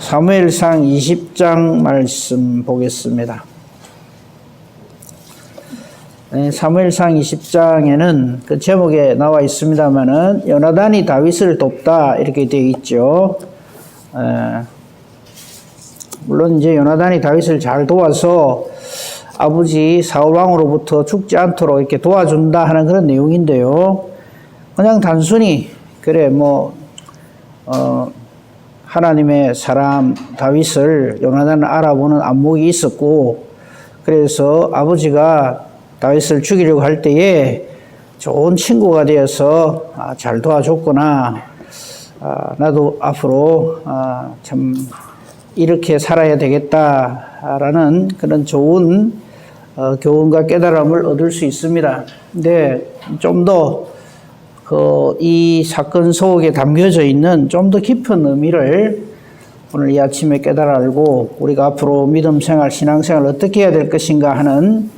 사무엘상 20장 말씀 보겠습니다. 사무엘상 20장에는 그 제목에 나와 있습니다만은 요나단이 다윗을 돕다 이렇게 되어 있죠. 물론 이제 요나단이 다윗을 잘 도와서 아버지 사울 왕으로부터 죽지 않도록 이렇게 도와준다 하는 그런 내용인데요. 그냥 단순히 그래 하나님의 사람 다윗을 요나단을 알아보는 안목이 있었고, 그래서 아버지가 다윗을 죽이려고 할 때에 좋은 친구가 되어서 잘 도와줬구나. 나도 앞으로 참 이렇게 살아야 되겠다라는 그런 좋은 교훈과 깨달음을 얻을 수 있습니다. 근데 좀 더 이 사건 속에 담겨져 있는 좀 더 깊은 의미를 오늘 이 아침에 깨달아 알고 우리가 앞으로 믿음 생활, 신앙생활을 어떻게 해야 될 것인가 하는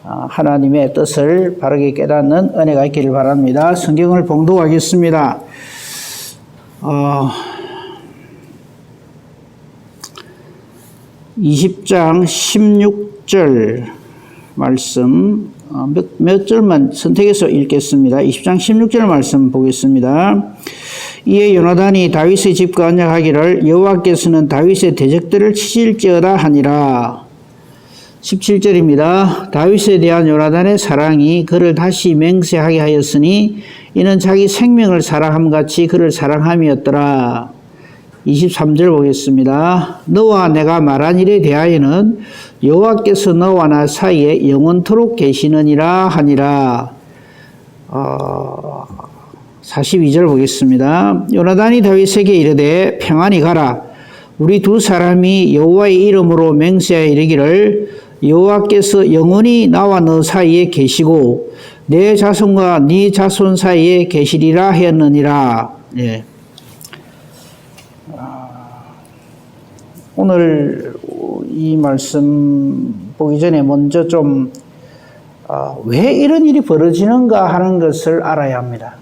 하나님의 뜻을 바르게 깨닫는 은혜가 있기를 바랍니다. 성경을 봉독하겠습니다. 20장 16절 말씀 몇 절만 선택해서 읽겠습니다. 20장 16절 말씀 보겠습니다. 이에 요나단이 다윗의 집과 언약하기를 여호와께서는 다윗의 대적들을 치실지어다 하니라. 17절입니다. 다윗에 대한 요나단의 사랑이 그를 다시 맹세하게 하였으니 이는 자기 생명을 사랑함같이 그를 사랑함이었더라. 23절 보겠습니다. 너와 내가 말한 일에 대하여는 여호와께서 너와 나 사이에 영원토록 계시느니라 하니라. 42절 보겠습니다. 요나단이 다윗에게 이르되 평안히 가라. 우리 두 사람이 여호와의 이름으로 맹세하여 이르기를 여호와께서 영원히 나와 너 사이에 계시고 내 자손과 네 자손 사이에 계시리라 하였느니라. 예. 오늘 이 말씀 보기 전에 먼저 좀 왜 이런 일이 벌어지는가 하는 것을 알아야 합니다.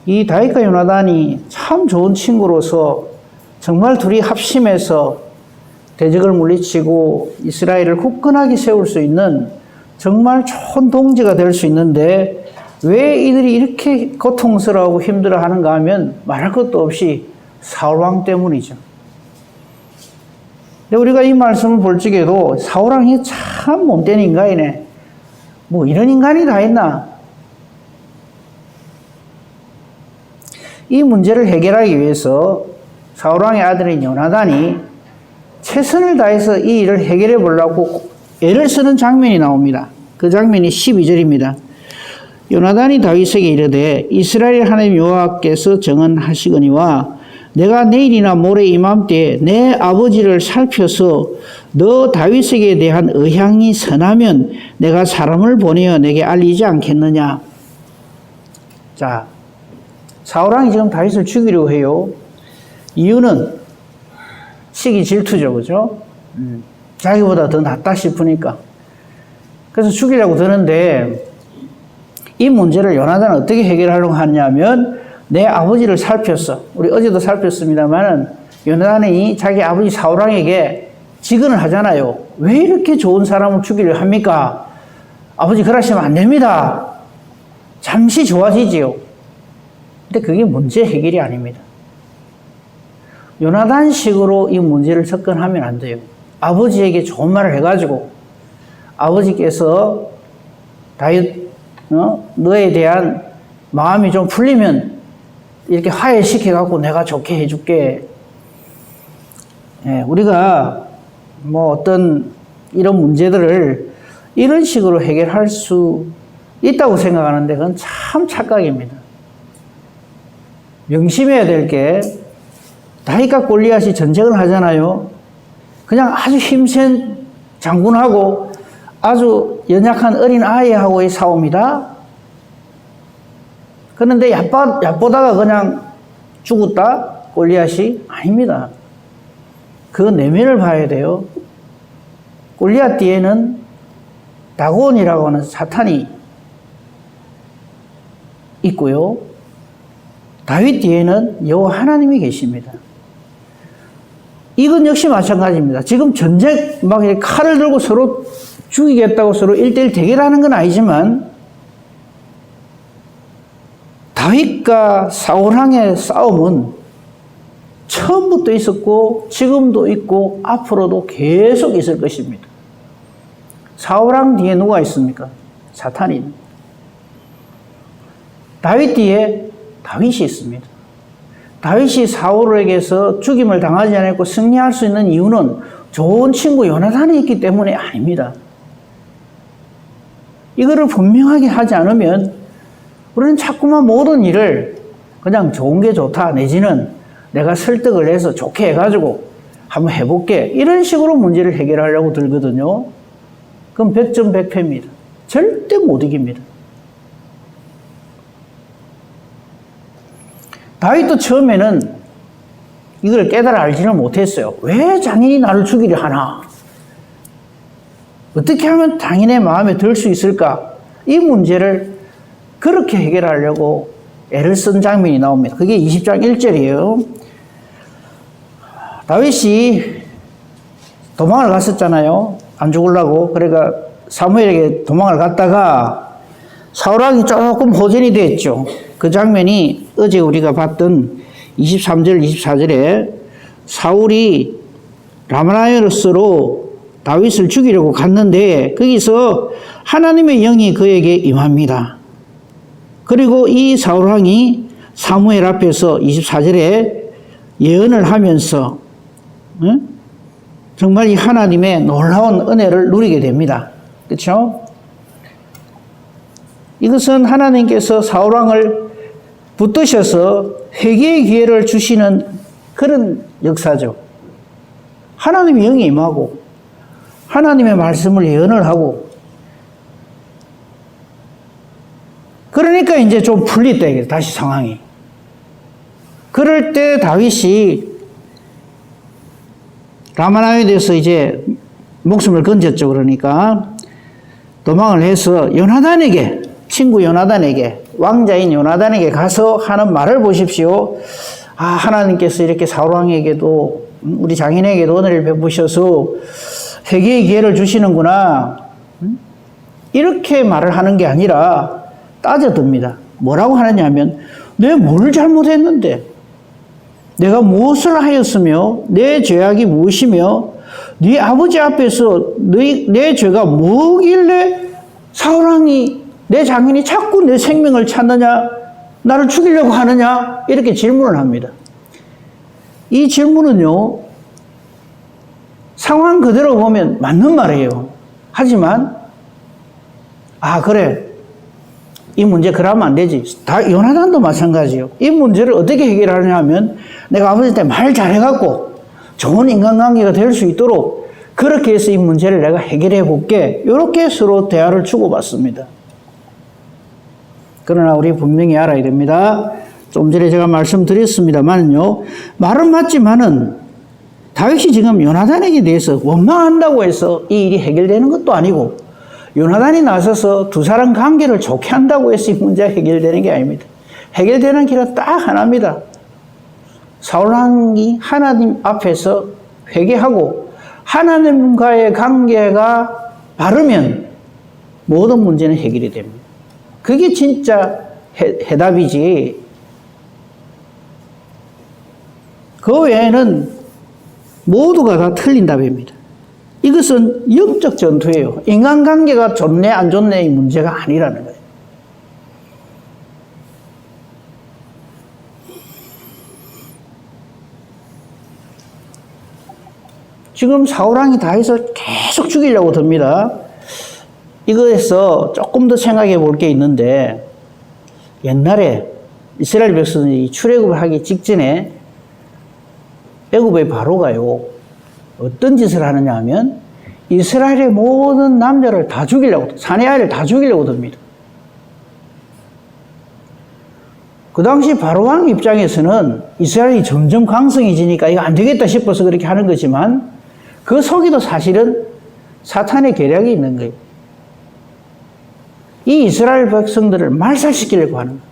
이 다윗과 요나단이 참 좋은 친구로서 정말 둘이 합심해서 대적을 물리치고 이스라엘을 굳건하게 세울 수 있는 정말 좋은 동지가 될 수 있는데 왜 이들이 이렇게 고통스러워하고 힘들어하는가 하면 말할 것도 없이 사울왕 때문이죠. 근데 우리가 이 말씀을 볼 적에도 사울왕이 참 못된 인간이네. 뭐 이런 인간이 다 있나? 이 문제를 해결하기 위해서 사울왕의 아들인 요나단이 최선을 다해서 이 일을 해결해 보려고 애를 쓰는 장면이 나옵니다. 그 장면이 12절입니다. 요나단이 다윗에게 이르되 이스라엘 하나님 여호와께서 정언하시거니와 내가 내일이나 모레 이맘때에 내 아버지를 살펴서 너 다윗에게 대한 의향이 선하면 내가 사람을 보내어 내게 알리지 않겠느냐. 자, 사울왕이 지금 다윗을 죽이려고 해요. 이유는 시기 질투죠, 그죠? 자기보다 더 낫다 싶으니까. 그래서 죽이려고 드는데 이 문제를 요나단은 어떻게 해결하려고 하냐면 내 아버지를 살폈어. 우리 어제도 살폈습니다만은 요나단이 자기 아버지 사울왕에게 직언을 하잖아요. 왜 이렇게 좋은 사람을 죽이려 합니까? 아버지 그러시면 안 됩니다. 잠시 좋아지지요. 근데 그게 문제 해결이 아닙니다. 요나단식으로 이 문제를 접근하면 안 돼요. 아버지에게 좋은 말을 해가지고 아버지께서 다윗 너에 대한 마음이 좀 풀리면 이렇게 화해시켜갖고 내가 좋게 해줄게. 예, 우리가 뭐 어떤 이런 문제들을 이런 식으로 해결할 수 있다고 생각하는데 그건 참 착각입니다. 명심해야 될 게 다윗과 골리앗이 전쟁을 하잖아요. 그냥 아주 힘센 장군하고 아주 연약한 어린 아이하고의 싸움이다. 그런데 얕보다가 그냥 죽었다? 골리앗이? 아닙니다. 그 내면을 봐야 돼요. 골리앗 뒤에는 다곤이라고 하는 사탄이 있고요. 다윗 뒤에는 여호와 하나님이 계십니다. 이건 역시 마찬가지입니다. 지금 전쟁, 막 칼을 들고 서로 죽이겠다고 서로 1대1 대결하는 건 아니지만, 다윗과 사울왕의 싸움은 처음부터 있었고, 지금도 있고, 앞으로도 계속 있을 것입니다. 사울왕 뒤에 누가 있습니까? 사탄이. 다윗 뒤에 다윗이 있습니다. 다윗이 사울에게서 죽임을 당하지 않았고 승리할 수 있는 이유는 좋은 친구 요나단이 있기 때문에 아닙니다. 이거를 분명하게 하지 않으면 우리는 자꾸만 모든 일을 그냥 좋은 게 좋다 내지는 내가 설득을 해서 좋게 해가지고 한번 해볼게 이런 식으로 문제를 해결하려고 들거든요. 그럼 100점 100패입니다. 절대 못 이깁니다. 다윗도 처음에는 이걸 깨달아 알지는 못했어요. 왜 장인이 나를 죽이려 하나? 어떻게 하면 장인의 마음에 들 수 있을까? 이 문제를 그렇게 해결하려고 애를 쓴 장면이 나옵니다. 그게 20장 1절이에요. 다윗이 도망을 갔었잖아요. 안 죽으려고. 그러니까 사무엘에게 도망을 갔다가 사울왕이 조금 호전이 됐죠. 그 장면이 어제 우리가 봤던 23절, 24절에 사울이 라마나요스로 다윗을 죽이려고 갔는데 거기서 하나님의 영이 그에게 임합니다. 그리고 이 사울왕이 사무엘 앞에서 24절에 예언을 하면서 정말 이 하나님의 놀라운 은혜를 누리게 됩니다. 그렇죠? 이것은 하나님께서 사울왕을 붙드셔서 회개의 기회를 주시는 그런 역사죠. 하나님의 영이 임하고 하나님의 말씀을 예언을 하고 그러니까 이제 좀 풀리다 다시 상황이. 그럴 때 다윗이 라마나요에서 이제 목숨을 건졌죠. 그러니까 도망을 해서 요나단에게 친구 요나단에게 왕자인 요나단에게 가서 하는 말을 보십시오. 아, 하나님께서 이렇게 사울왕에게도 우리 장인에게도 은혜를 베푸셔서 회개의 기회를 주시는구나. 이렇게 말을 하는 게 아니라 따져듭니다. 뭐라고 하느냐 하면 내가 뭘 잘못했는데 내가 무엇을 하였으며 내 죄악이 무엇이며 네 아버지 앞에서 내 죄가 뭐길래 사울왕이 내 장인이 자꾸 내 생명을 찾느냐 나를 죽이려고 하느냐 이렇게 질문을 합니다. 이 질문은요 상황 그대로 보면 맞는 말이에요. 하지만 아 그래 이 문제 그러면 안 되지. 다 요나단도 마찬가지예요. 이 문제를 어떻게 해결하느냐 하면 내가 아버지한테 말 잘해갖고 좋은 인간관계가 될 수 있도록 그렇게 해서 이 문제를 내가 해결해 볼게. 이렇게 서로 대화를 주고받습니다. 그러나 우리 분명히 알아야 됩니다. 좀 전에 제가 말씀드렸습니다만요. 말은 맞지만은 다윗이 지금 요나단에게 대해서 원망한다고 해서 이 일이 해결되는 것도 아니고 요나단이 나서서 두 사람 관계를 좋게 한다고 해서 이 문제가 해결되는 게 아닙니다. 해결되는 길은 딱 하나입니다. 사울왕이 하나님 앞에서 회개하고 하나님과의 관계가 바르면 모든 문제는 해결이 됩니다. 그게 진짜 해답이지. 그 외에는 모두가 다 틀린 답입니다. 이것은 영적 전투예요. 인간관계가 좋네 안 좋네의 문제가 아니라는 거예요. 지금 사울왕이 다윗을 계속 죽이려고 듭니다. 이거에서 조금 더 생각해 볼 게 있는데 옛날에 이스라엘 백성들이 출애굽을 하기 직전에 애굽의 바로가요 어떤 짓을 하느냐 하면 이스라엘의 모든 남자를 다 죽이려고 사내 아이를 다 죽이려고 듭니다. 그 당시 바로왕 입장에서는 이스라엘이 점점 강성해지니까 이거 안 되겠다 싶어서 그렇게 하는 거지만 그 속에도 사실은 사탄의 계략이 있는 거예요. 이 이스라엘 백성들을 말살시키려고 하는 거예요.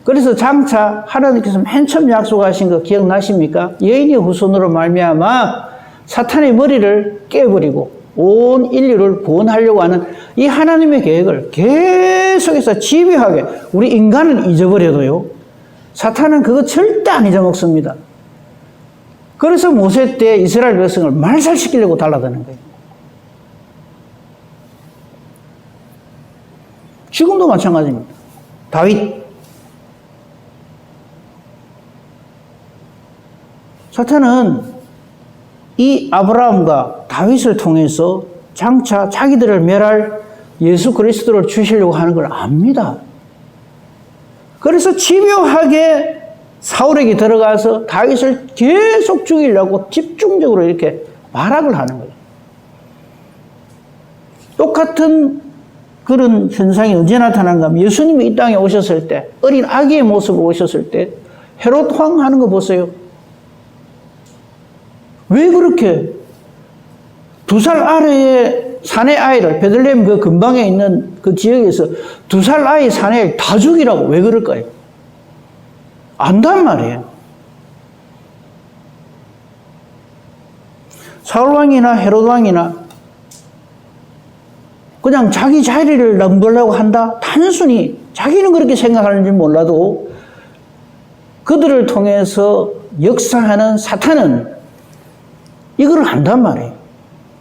그래서 장차 하나님께서 맨 처음 약속하신 거 기억나십니까? 여인의 후손으로 말미암아 사탄의 머리를 깨버리고 온 인류를 구원하려고 하는 이 하나님의 계획을 계속해서 집요하게 우리 인간은 잊어버려도요. 사탄은 그거 절대 안 잊어먹습니다. 그래서 모세 때 이스라엘 백성을 말살시키려고 달라드는 거예요. 지금도 마찬가지입니다. 다윗. 사탄은 이 아브라함과 다윗을 통해서 장차 자기들을 멸할 예수 그리스도를 주시려고 하는 걸 압니다. 그래서 집요하게 사울에게 들어가서 다윗을 계속 죽이려고 집중적으로 이렇게 발악을 하는 거예요. 똑같은 그런 현상이 언제 나타난가 하면 예수님이 이 땅에 오셨을 때, 어린 아기의 모습으로 오셨을 때 헤롯 왕 하는 거 보세요. 왜 그렇게 2살 아래의 사내 아이를, 베들레헴 그 근방에 있는 그 지역에서 2살 아이 사내를 다 죽이라고 왜 그럴까요? 안단 말이에요. 사울왕이나 헤롯왕이나 그냥 자기 자리를 넘보려고 한다? 단순히 자기는 그렇게 생각하는지 몰라도 그들을 통해서 역사하는 사탄은 이걸 한단 말이에요.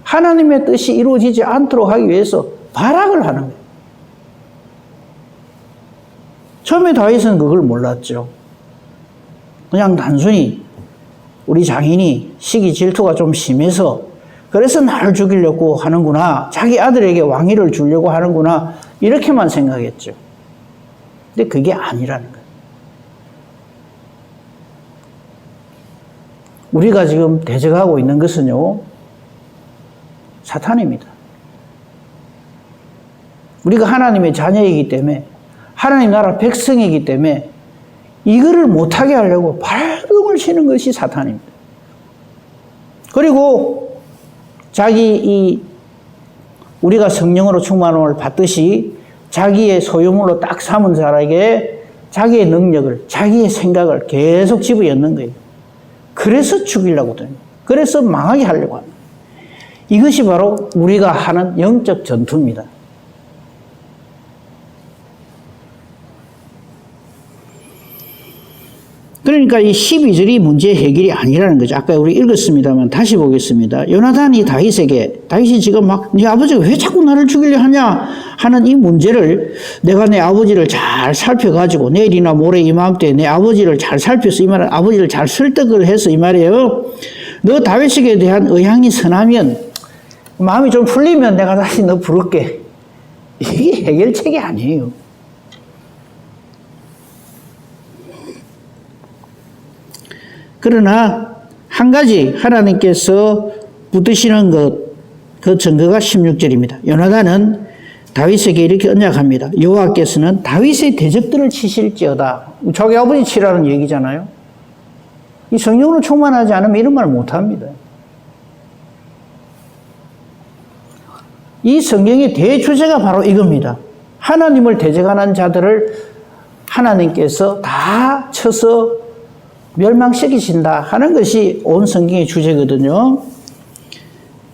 하나님의 뜻이 이루어지지 않도록 하기 위해서 발악을 하는 거예요. 처음에 다윗은 그걸 몰랐죠. 그냥 단순히 우리 장인이 시기 질투가 좀 심해서 그래서 나를 죽이려고 하는구나. 자기 아들에게 왕위를 주려고 하는구나. 이렇게만 생각했죠. 근데 그게 아니라는 거예요. 우리가 지금 대적하고 있는 것은요, 사탄입니다. 우리가 하나님의 자녀이기 때문에, 하나님 나라 백성이기 때문에 이거를 못하게 하려고 발동을 치는 것이 사탄입니다. 그리고 우리가 성령으로 충만함을 받듯이 자기의 소유물로 딱 삼은 자에게 자기의 능력을, 자기의 생각을 계속 집어넣는 거예요. 그래서 죽이려고 합니다. 그래서 망하게 하려고 합니다. 이것이 바로 우리가 하는 영적 전투입니다. 그러니까 이 12절이 문제 해결이 아니라는 거죠. 아까 우리 읽었습니다만 다시 보겠습니다. 요나단이 다윗이 지금 막 네 아버지가 왜 자꾸 나를 죽이려 하냐 하는 이 문제를 내가 내 아버지를 잘 살펴가지고 내일이나 모레 이맘때 내 아버지를 잘 살펴서 이 말은 아버지를 잘 설득을 해서 이 말이에요. 너 다윗에게 대한 의향이 선하면 마음이 좀 풀리면 내가 다시 너 부를게. 이게 해결책이 아니에요. 그러나 한 가지 하나님께서 붙드시는 그 증거가 16절입니다. 요나단은 다윗에게 이렇게 언약합니다. 여호와께서는 다윗의 대적들을 치실지어다. 자기 아버지 치라는 얘기잖아요. 이 성령으로 충만하지 않으면 이런 말 못합니다. 이 성경의 대주제가 바로 이겁니다. 하나님을 대적하는 자들을 하나님께서 다 쳐서 멸망시키신다 하는 것이 온 성경의 주제거든요.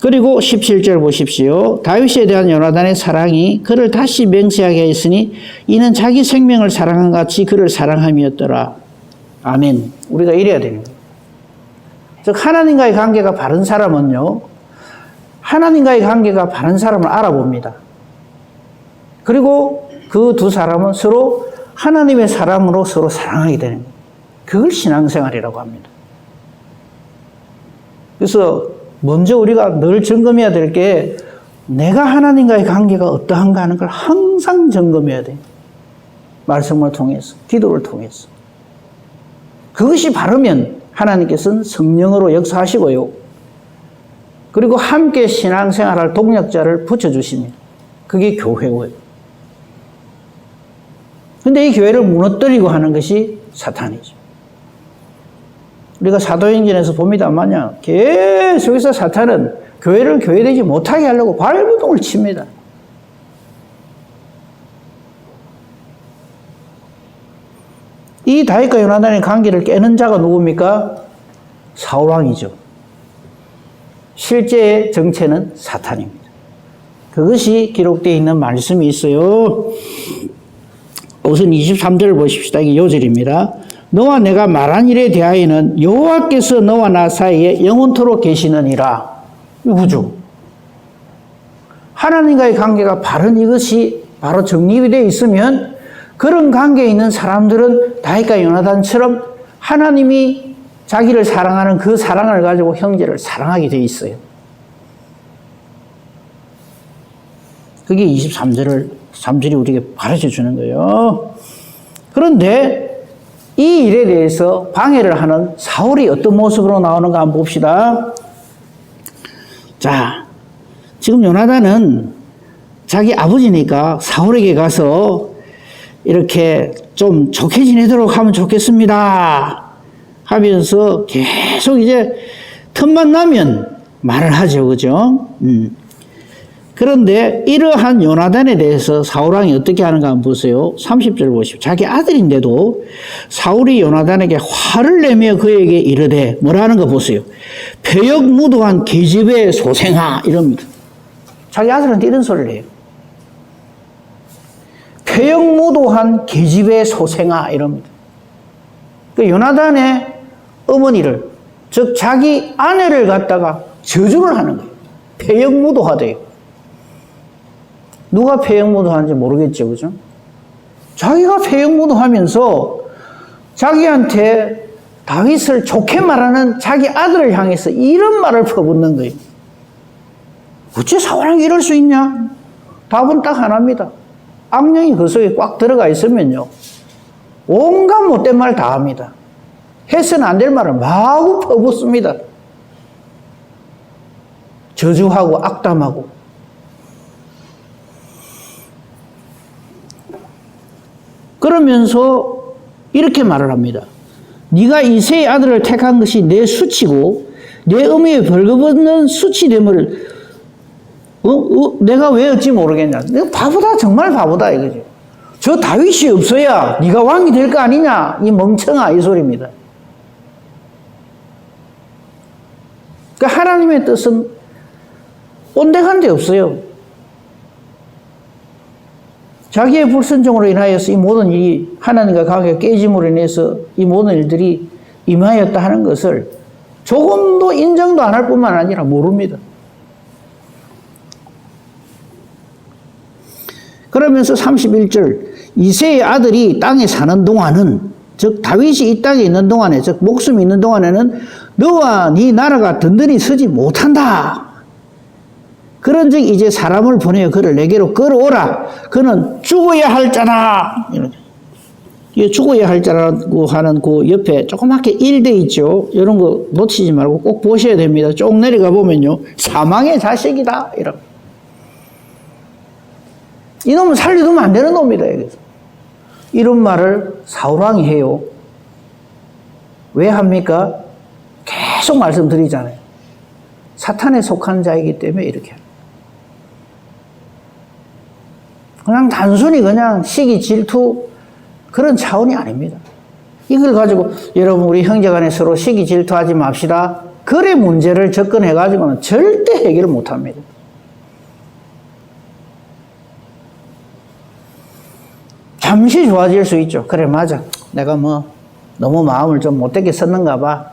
그리고 17절 보십시오. 다윗에 대한 요나단의 사랑이 그를 다시 맹세하게 했으니 이는 자기 생명을 사랑한 같이 그를 사랑함이었더라. 아멘. 우리가 이래야 됩니다. 즉 하나님과의 관계가 바른 사람은요, 하나님과의 관계가 바른 사람을 알아봅니다. 그리고 그 두 사람은 서로 하나님의 사람으로 서로 사랑하게 되는 거예요. 그걸 신앙생활이라고 합니다. 그래서 먼저 우리가 늘 점검해야 될 게 내가 하나님과의 관계가 어떠한가 하는 걸 항상 점검해야 돼요. 말씀을 통해서, 기도를 통해서. 그것이 바르면 하나님께서는 성령으로 역사하시고요. 그리고 함께 신앙생활할 동력자를 붙여주십니다. 그게 교회고요. 근데 이 교회를 무너뜨리고 하는 것이 사탄이죠. 우리가 사도행전에서 봅니다만요, 계속해서 사탄은 교회를 교회되지 못하게 하려고 발버둥을 칩니다. 이 다윗과 요나단의 관계를 깨는 자가 누굽니까? 사울왕이죠. 실제 정체는 사탄입니다. 그것이 기록되어 있는 말씀이 있어요. 우선 23절을 보십시다. 이게 요절입니다. 너와 내가 말한 일에 대하여는 여호와께서 너와 나 사이에 영원토록 계시느니라. 이거죠. 하나님과의 관계가 바른 이것이 바로 정립이 되어 있으면 그런 관계에 있는 사람들은 다윗과 요나단처럼 하나님이 자기를 사랑하는 그 사랑을 가지고 형제를 사랑하게 되어 있어요. 그게 23절이 우리에게 가르쳐 주는 거예요. 그런데 이 일에 대해서 방해를 하는 사울이 어떤 모습으로 나오는가 한번 봅시다. 자, 지금 요나단은 자기 아버지니까 사울에게 가서 이렇게 좀 좋게 지내도록 하면 좋겠습니다 하면서 계속 이제 틈만 나면 말을 하죠. 그죠? 그런데 이러한 요나단에 대해서 사울왕이 어떻게 하는가 한번 보세요. 30절 보십시오. 자기 아들인데도 사울이 요나단에게 화를 내며 그에게 이르되 뭐라는 거 보세요. 패역무도한 계집의 소생아 이럽니다. 자기 아들한테 이런 소리를 해요. 패역무도한 계집의 소생아 이럽니다. 그 요나단의 어머니를 즉 자기 아내를 갖다가 저주를 하는 거예요. 패역무도하대요. 누가 패역무도하는지 모르겠죠. 그죠? 자기가 패역무도하면서 자기한테 다윗을 좋게 말하는 자기 아들을 향해서 이런 말을 퍼붓는 거예요. 어째 사울왕이 이럴 수 있냐? 답은 딱 하나입니다. 악령이 그 속에 꽉 들어가 있으면요. 온갖 못된 말 다 합니다. 해서는 안 될 말을 마구 퍼붓습니다. 저주하고 악담하고. 그러면서 이렇게 말을 합니다. 네가 이새의 아들을 택한 것이 내 수치고 내 의미에 벌거벗는 수치됨을 내가 왜 어찌 모르겠냐. 내가 바보다 정말 바보다 이거죠. 저 다윗이 없어야 네가 왕이 될 거 아니냐 이 멍청아 이 소리입니다. 그러니까 하나님의 뜻은 온데간 데 없어요. 자기의 불순종으로 인하여서 이 모든 일이 하나님과 관계가 깨짐으로 인해서 이 모든 일들이 임하였다 하는 것을 조금도 인정도 안 할 뿐만 아니라 모릅니다. 그러면서 31절 이새의 아들이 땅에 사는 동안은 즉 다윗이 이 땅에 있는 동안에 즉 목숨이 있는 동안에는 너와 네 나라가 든든히 서지 못한다. 그런즉 이제 사람을 보내어 그를 내게로 끌어오라. 그는 죽어야 할 자다. 이게 죽어야 할 자라고 하는 그 옆에 조그맣게 일돼 있죠. 이런 거 놓치지 말고 꼭 보셔야 됩니다. 쭉 내려가 보면요. 사망의 자식이다. 이놈은 살려두면 안 되는 놈이다. 여기서. 이런 말을 사울왕이 해요. 왜 합니까? 계속 말씀드리잖아요. 사탄에 속한 자이기 때문에 이렇게 합니다. 그냥 단순히 그냥 시기 질투 그런 차원이 아닙니다. 이걸 가지고 여러분 우리 형제간에 서로 시기 질투하지 맙시다. 그래 문제를 접근해 가지고는 절대 해결을 못합니다. 잠시 좋아질 수 있죠. 그래 맞아. 내가 뭐 너무 마음을 좀 못되게 썼는가 봐.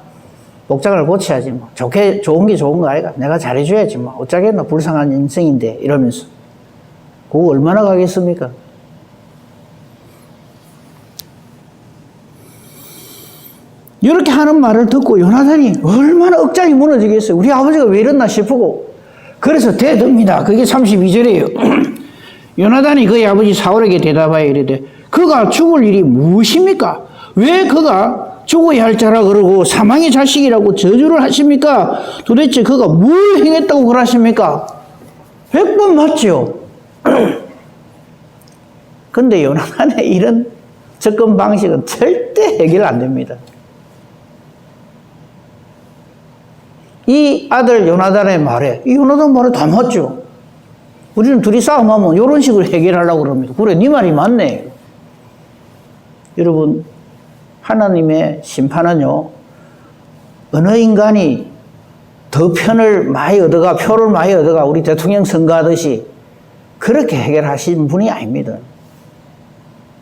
복장을 고쳐야지 뭐. 좋은 게 좋은 거 아이가. 내가 잘해줘야지 뭐. 어쩌겠노 불쌍한 인생인데 이러면서. 그거 얼마나 가겠습니까? 이렇게 하는 말을 듣고 요나단이 얼마나 억장이 무너지겠어요. 우리 아버지가 왜 이랬나 싶고 그래서 대듭니다. 그게 32절이에요. 요나단이 그의 아버지 사울에게 대답하여 이르되 그가 죽을 일이 무엇입니까? 왜 그가 죽어야 할 자라 그러고 사망의 자식이라고 저주를 하십니까? 도대체 그가 뭘 행했다고 그러십니까? 100번 맞죠? 근데 요나단의 이런 접근 방식은 절대 해결 안 됩니다. 이 아들 요나단의 말에 이 요나단 말에 다 맞죠. 우리는 둘이 싸움하면 이런 식으로 해결하려고 그럽니다. 그래 네 말이 맞네. 여러분 하나님의 심판은요, 어느 인간이 더 표를 많이 얻어가 우리 대통령 선거하듯이 그렇게 해결하신 분이 아닙니다.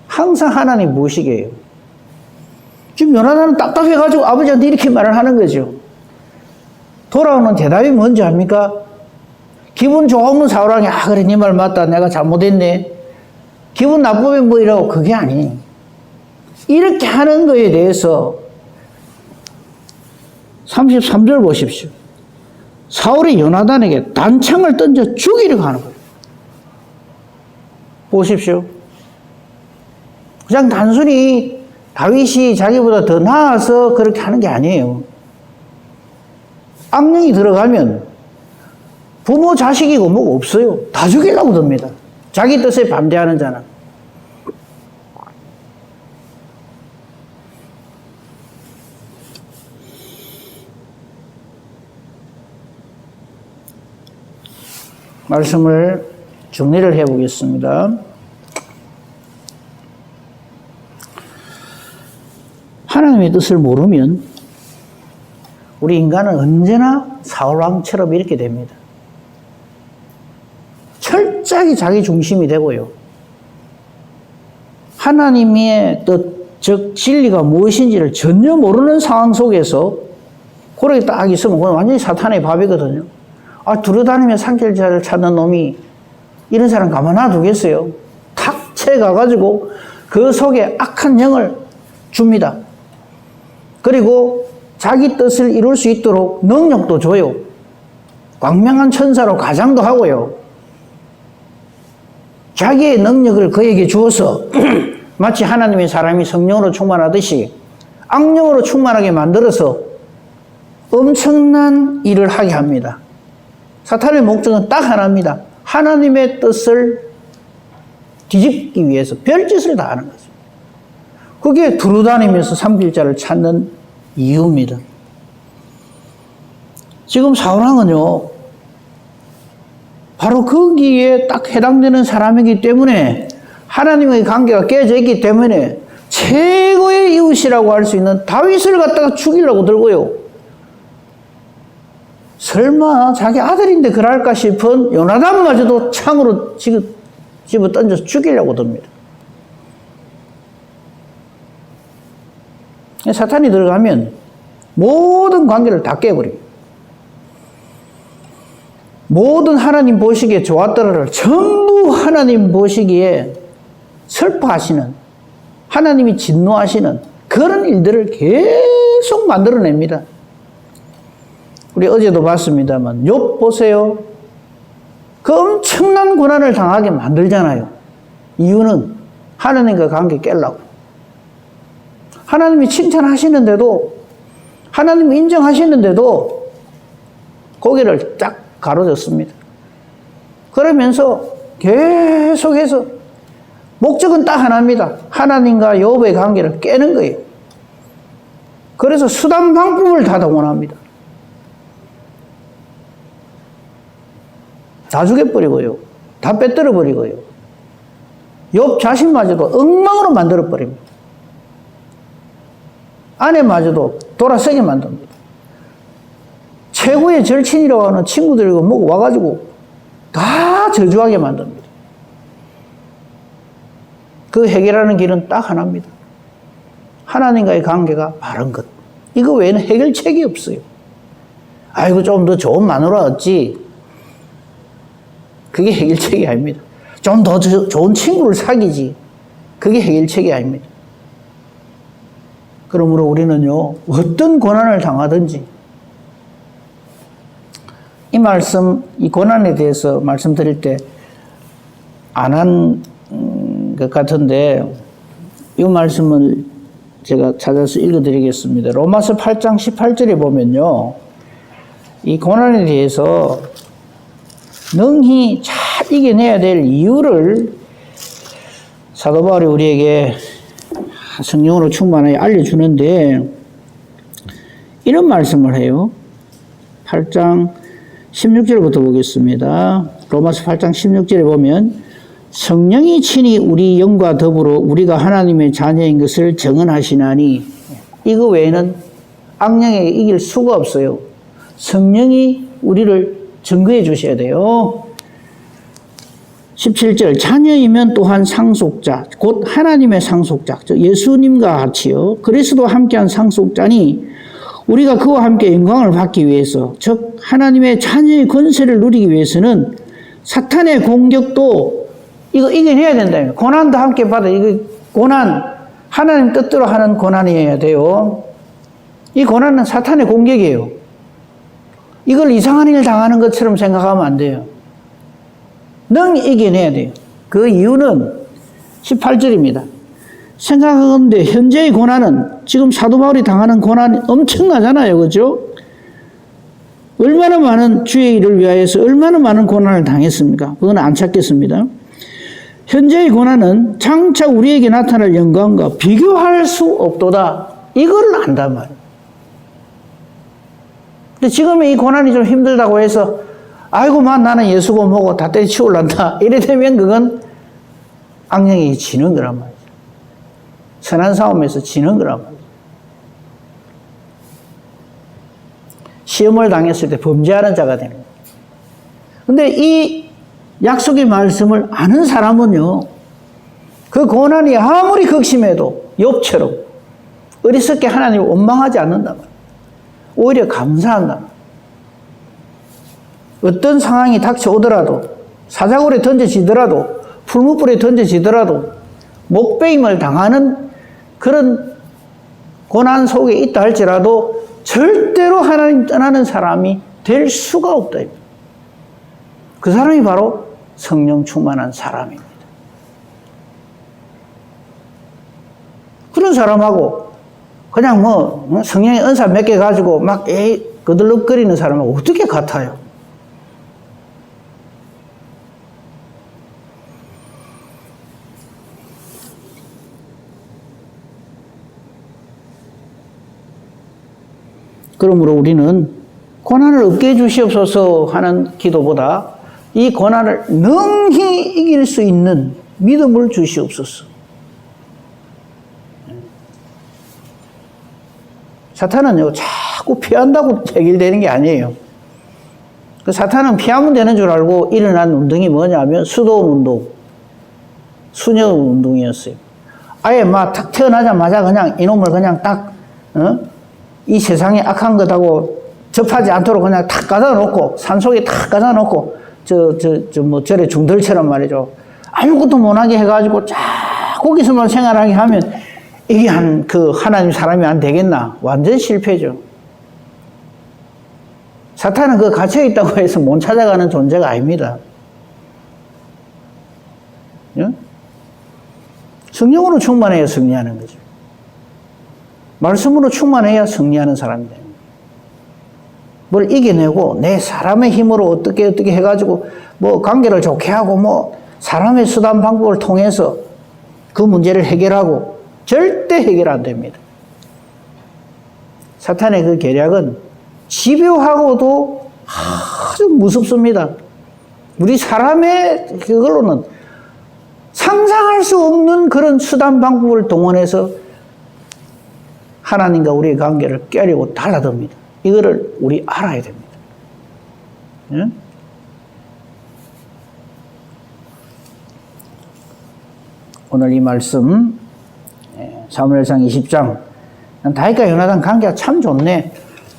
항상 하나님 보시기에요. 지금 요나단은 답답해가지고 아버지한테 이렇게 말을 하는 거죠. 돌아오는 대답이 뭔지 압니까? 기분 좋으면 사울왕이 그래 네 말 맞다 내가 잘못했네. 기분 나쁘면 뭐 이러고 그게 아니. 이렇게 하는 거에 대해서 33절 보십시오. 사울이 요나단에게 단창을 던져 죽이려고 하는 거예요. 보십시오. 그냥 단순히 다윗이 자기보다 더 나아서 그렇게 하는 게 아니에요. 악령이 들어가면 부모 자식이고 뭐가 없어요. 다 죽이려고 듭니다. 자기 뜻에 반대하는 자는. 말씀을 정리를 해보겠습니다. 하나님의 뜻을 모르면 우리 인간은 언제나 사울왕처럼 이렇게 됩니다. 철저하게 자기 중심이 되고요. 하나님의 뜻, 즉 진리가 무엇인지를 전혀 모르는 상황 속에서 그렇게 딱 있으면 그건 완전히 사탄의 밥이거든요. 두루다니며 산길자를 찾는 놈이 이런 사람 가만 놔두겠어요? 탁 채가가지고 그 속에 악한 영을 줍니다. 그리고 자기 뜻을 이룰 수 있도록 능력도 줘요. 광명한 천사로 가장도 하고요. 자기의 능력을 그에게 주어서 마치 하나님의 사람이 성령으로 충만하듯이 악령으로 충만하게 만들어서 엄청난 일을 하게 합니다. 사탄의 목적은 딱 하나입니다. 하나님의 뜻을 뒤집기 위해서 별짓을 다 하는 거죠. 그게 두루다니면서 삼킬자를 찾는 이유입니다. 지금 사울왕은요, 바로 거기에 딱 해당되는 사람이기 때문에 하나님의 관계가 깨져 있기 때문에 최고의 이웃이라고 할 수 있는 다윗을 갖다가 죽이려고 들고요. 설마 자기 아들인데 그럴까 싶은 요나단마저도 창으로 집어 던져서 죽이려고 듭니다. 사탄이 들어가면 모든 관계를 다 깨버립니다. 모든 하나님 보시기에 좋았더라를 전부 하나님 보시기에 슬퍼하시는, 하나님이 진노하시는 그런 일들을 계속 만들어냅니다. 우리 어제도 봤습니다만 욥 보세요. 그 엄청난 고난을 당하게 만들잖아요. 이유는 하나님과 관계 깨려고. 하나님이 칭찬하시는데도, 하나님이 인정하시는데도 고개를 쫙 가로졌습니다. 그러면서 계속해서 목적은 딱 하나입니다. 하나님과 욥의 관계를 깨는 거예요. 그래서 수단 방법을 다 동원합니다. 다 죽여버리고요. 다 빼뜨려버리고요. 욥 자신마저도 엉망으로 만들어버립니다. 아내마저도 돌아서게 만듭니다. 최고의 절친이라고 하는 친구들이고 뭐고 와가지고 다 저주하게 만듭니다. 그 해결하는 길은 딱 하나입니다. 하나님과의 관계가 바른 것. 이거 외에는 해결책이 없어요. 아이고 좀 더 좋은 마누라 얻지. 그게 해결책이 아닙니다. 좀 더 좋은 친구를 사귀지. 그게 해결책이 아닙니다. 그러므로 우리는요, 어떤 고난을 당하든지 이 말씀, 이 고난에 대해서 말씀드릴 때 안 한 것 같은데 이 말씀을 제가 찾아서 읽어드리겠습니다. 로마서 8장 18절에 보면요, 이 고난에 대해서 능히 잘 이겨내야 될 이유를 사도 바울이 우리에게 성령으로 충만하게 알려주는데 이런 말씀을 해요. 8장 16절부터 보겠습니다. 로마서 8장 16절에 보면 성령이 친히 우리 영과 더불어 우리가 하나님의 자녀인 것을 증언하시나니 이거 외에는 악령에게 이길 수가 없어요. 성령이 우리를 증거해 주셔야 돼요. 17절 자녀이면 또한 상속자 곧 하나님의 상속자 즉 예수님과 같이요 그리스도와 함께한 상속자니 우리가 그와 함께 영광을 받기 위해서 즉 하나님의 자녀의 권세를 누리기 위해서는 사탄의 공격도 이거 이겨내야 된다. 고난도 함께 받아. 이거 고난 하나님 뜻대로 하는 고난이어야 돼요. 이 고난은 사탄의 공격이에요. 이걸 이상한 일 당하는 것처럼 생각하면 안 돼요. 능 이겨내야 돼요. 그 이유는 18절입니다. 생각하건대 현재의 고난은 지금 사도 바울이 당하는 고난이 엄청나잖아요. 그죠? 얼마나 많은 주의 일을 위하여서 얼마나 많은 고난을 당했습니까? 그건 안 찾겠습니다. 현재의 고난은 장차 우리에게 나타날 영광과 비교할 수 없도다. 이걸 안단 말이에요. 근데 지금의 이 고난이 좀 힘들다고 해서 아이고 나는 예수고 뭐고 다 때려치울란다. 이래 되면 그건 악령이 지는 거란 말이죠. 선한 싸움에서 지는 거란 말이죠. 시험을 당했을 때 범죄하는 자가 되는 거예요. 근데 이 약속의 말씀을 아는 사람은요, 그 고난이 아무리 극심해도 욥처럼 어리석게 하나님을 원망하지 않는단 말이에요. 오히려 감사한단 말이에요. 어떤 상황이 닥쳐오더라도, 사자굴에 던져지더라도, 풀무불에 던져지더라도, 목베임을 당하는 그런 고난 속에 있다 할지라도 절대로 하나님 떠나는 사람이 될 수가 없다. 그 사람이 바로 성령 충만한 사람입니다. 그런 사람하고 그냥 성령의 은사 몇 개 가지고 막 거들럭거리는 사람하고 어떻게 같아요? 그러므로 우리는 고난을 없게 해주시옵소서 하는 기도보다 이 고난을 능히 이길 수 있는 믿음을 주시옵소서. 사탄은요, 자꾸 피한다고 해결되는 게 아니에요. 그 사탄은 피하면 되는 줄 알고 일어난 운동이 뭐냐면 수도원 운동, 수녀 운동이었어요. 아예 막 탁 태어나자마자 그냥 이놈을 그냥 딱, 이 세상에 악한 것하고 접하지 않도록 그냥 탁 가다 놓고, 산속에 탁 가다 놓고, 절에 중들처럼 말이죠. 아무것도 못하게 해가지고 쫙 거기서만 생활하게 하면 이게 하나님 사람이 안 되겠나? 완전 실패죠. 사탄은 그 갇혀있다고 해서 못 찾아가는 존재가 아닙니다. 예? 성령으로 충만해야 승리하는 거죠. 말씀으로 충만해야 승리하는 사람이 됩니다. 뭘 이겨내고 내 사람의 힘으로 어떻게 해가지고 관계를 좋게 하고 사람의 수단 방법을 통해서 그 문제를 해결하고 절대 해결 안 됩니다. 사탄의 그 계략은 집요하고도 아주 무섭습니다. 우리 사람의 그걸로는 상상할 수 없는 그런 수단 방법을 동원해서 하나님과 우리의 관계를 깨려고 달라듭니다. 이거를 우리 알아야 됩니다. 예? 오늘 이 말씀 사무엘상 20장 다윗과 요나단 관계가 참 좋네.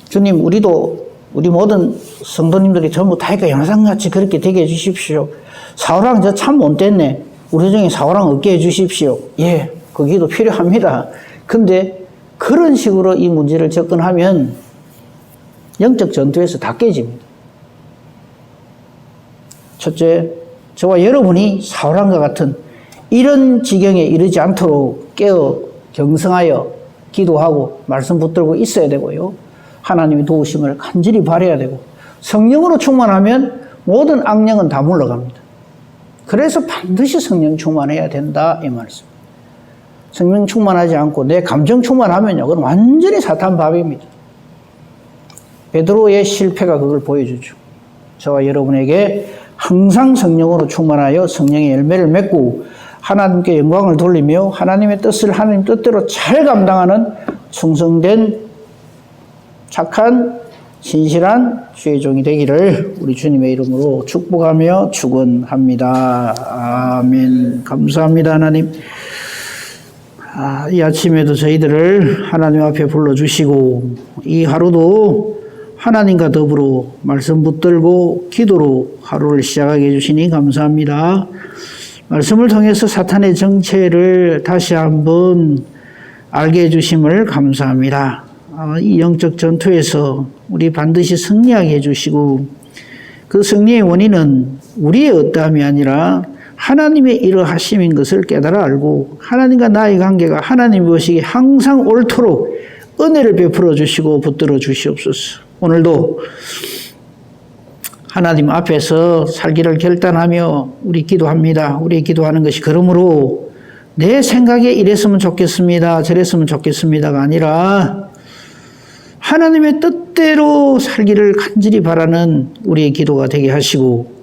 주님 우리 모든 성도님들이 전부 다윗과 요나단 같이 그렇게 되게 해주십시오. 사울왕 저 참 못됐네. 우리 중에 사울왕 없게 해주십시오. 예, 그 기도 필요합니다. 근데 그런 식으로 이 문제를 접근하면 영적 전투에서 다 깨집니다. 첫째, 저와 여러분이 사울왕과 같은 이런 지경에 이르지 않도록 깨어 경성하여 기도하고 말씀 붙들고 있어야 되고요. 하나님의 도우심을 간절히 바라야 되고 성령으로 충만하면 모든 악령은 다 물러갑니다. 그래서 반드시 성령 충만해야 된다 이 말씀. 성령 충만하지 않고 내 감정 충만하면요, 그건 완전히 사탄 밥입니다. 베드로의 실패가 그걸 보여주죠. 저와 여러분에게 항상 성령으로 충만하여 성령의 열매를 맺고 하나님께 영광을 돌리며 하나님의 뜻을 하나님 뜻대로 잘 감당하는 충성된 착한 신실한 주의 종이 되기를 우리 주님의 이름으로 축복하며 축원합니다. 아멘. 감사합니다, 하나님. 이 아침에도 저희들을 하나님 앞에 불러주시고 이 하루도 하나님과 더불어 말씀 붙들고 기도로 하루를 시작하게 해주시니 감사합니다. 말씀을 통해서 사탄의 정체를 다시 한번 알게 해주심을 감사합니다. 이 영적 전투에서 우리 반드시 승리하게 해주시고 그 승리의 원인은 우리의 어떠함이 아니라 하나님의 이러하심인 것을 깨달아 알고 하나님과 나의 관계가 하나님 보시기에 항상 옳도록 은혜를 베풀어 주시고 붙들어 주시옵소서. 오늘도 하나님 앞에서 살기를 결단하며 우리 기도합니다. 우리 기도하는 것이 그러므로 내 생각에 이랬으면 좋겠습니다. 저랬으면 좋겠습니다가 아니라 하나님의 뜻대로 살기를 간절히 바라는 우리의 기도가 되게 하시고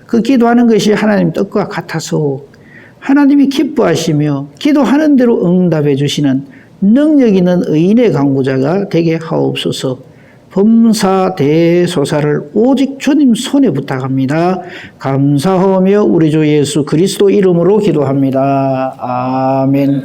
그 기도하는 것이 하나님 뜻과 같아서 하나님이 기뻐하시며 기도하는 대로 응답해 주시는 능력 있는 의인의 강구자가 되게 하옵소서. 범사 대소사를 오직 주님 손에 부탁합니다. 감사하며 우리 주 예수 그리스도 이름으로 기도합니다. 아멘.